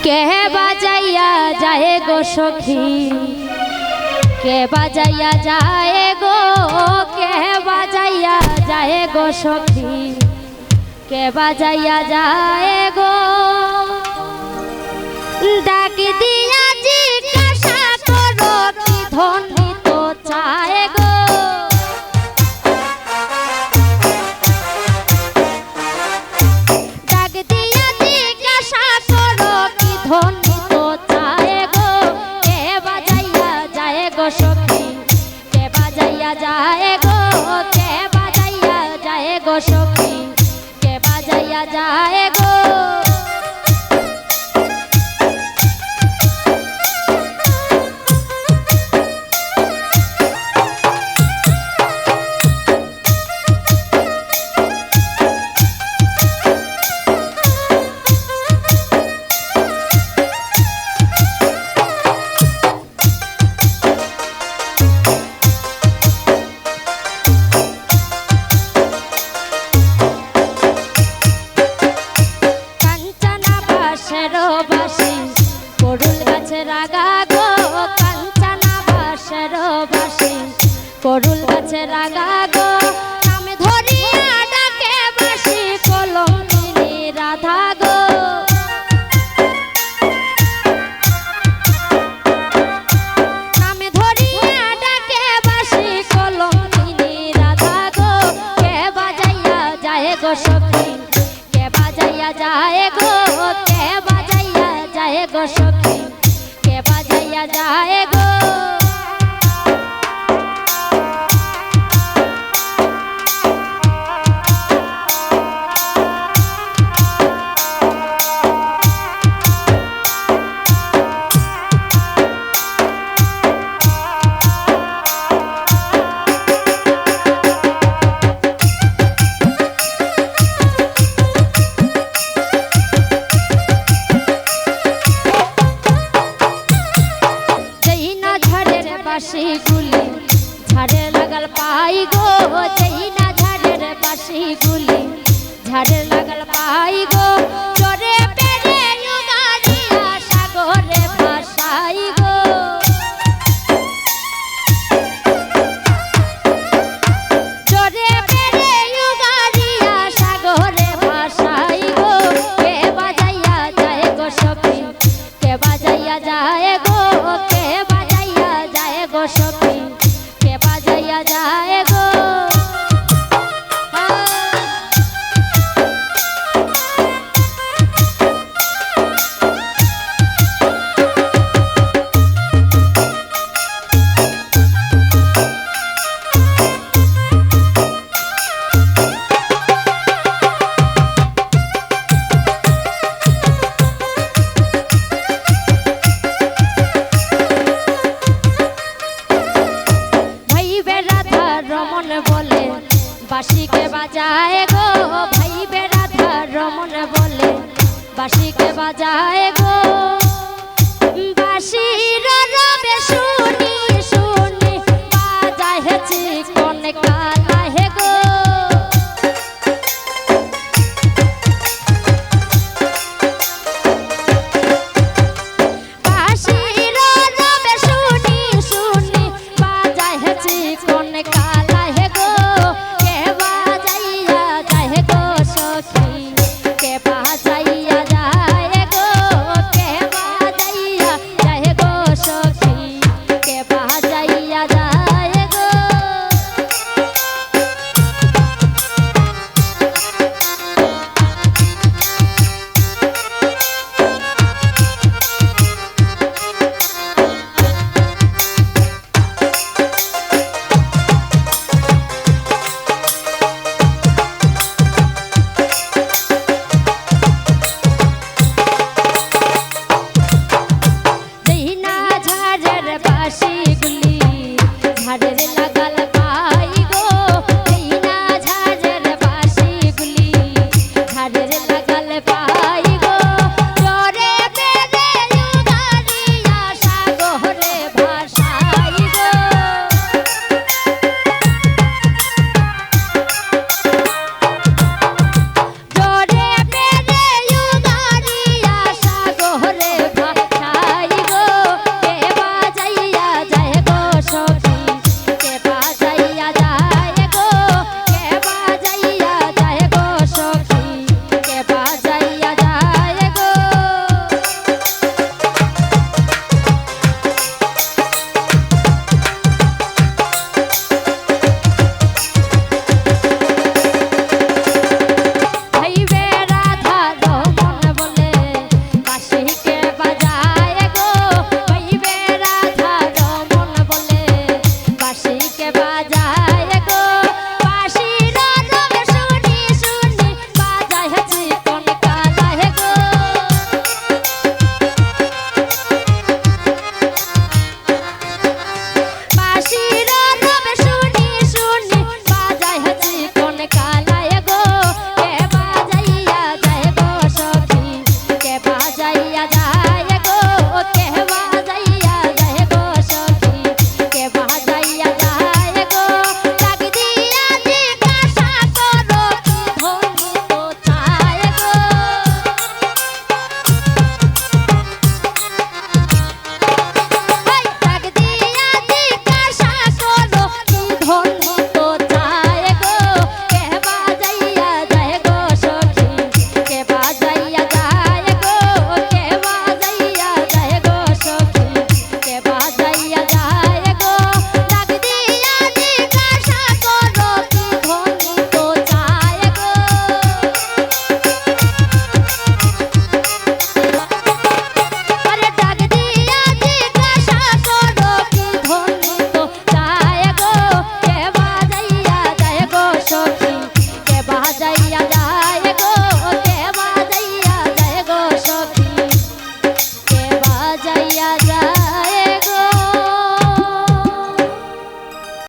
কে বাজাইয়া যায় গো সখী, কে বাজাইয়া যায় গো, কে বাজাইয়া যায় গো সখী, কে বাজাইয়া যায় গো। ডাক দিয়া জিজ্ঞাসা করো কি ধনী তো চায় গো। ডাক দিয়া জিজ্ঞাসা করো কি ধনী তো চায় গো। কে বাজাইয়া যায় গো সখী, কে বাজাইয়া যায় গো, কে বাজাইয়া যায় গো সখী, কে বাজাইয়া যায় গো। করুল গাছের আগা গো, কাঞ্চনা বাসের বাসি, করুল গাছের আগা গো। নাম ধরিয়া ডাকে বাসি কলঙ্কিনী রাধা গো। নাম ধরিয়া ডাকে বাসি কলঙ্কিনী রাধা গো। কে বাজাইয়া যায় গো সখী, কে বাজাইয়া যায় গো, কে বাজাইয়া যায় গো সখী, কে বাজাইয়া যায় গো। বাঁশিগুলি ঝাড়ে লাগাল পাই গো, যেই না ঝাড়ের বাঁশিগুলি ঝাড়ে লাগাল পাই গো। চরে পেরে গাড়িয়া সাগরে ভাসাই গো। চরে পেরে গাড়িয়া সাগরে ভাসাই গো। কে বাজাইয়া যায় গো সখী, কে বাজাইয়া যায় গো, কে বাজাইয়া যায় গো সখী, কে বাজাইয়া যায় গো। রমন বলে বাঁশিকে বাজায় গো, ভাই বেড়াধা রমন বলে বাঁশিকে বাজায় গো।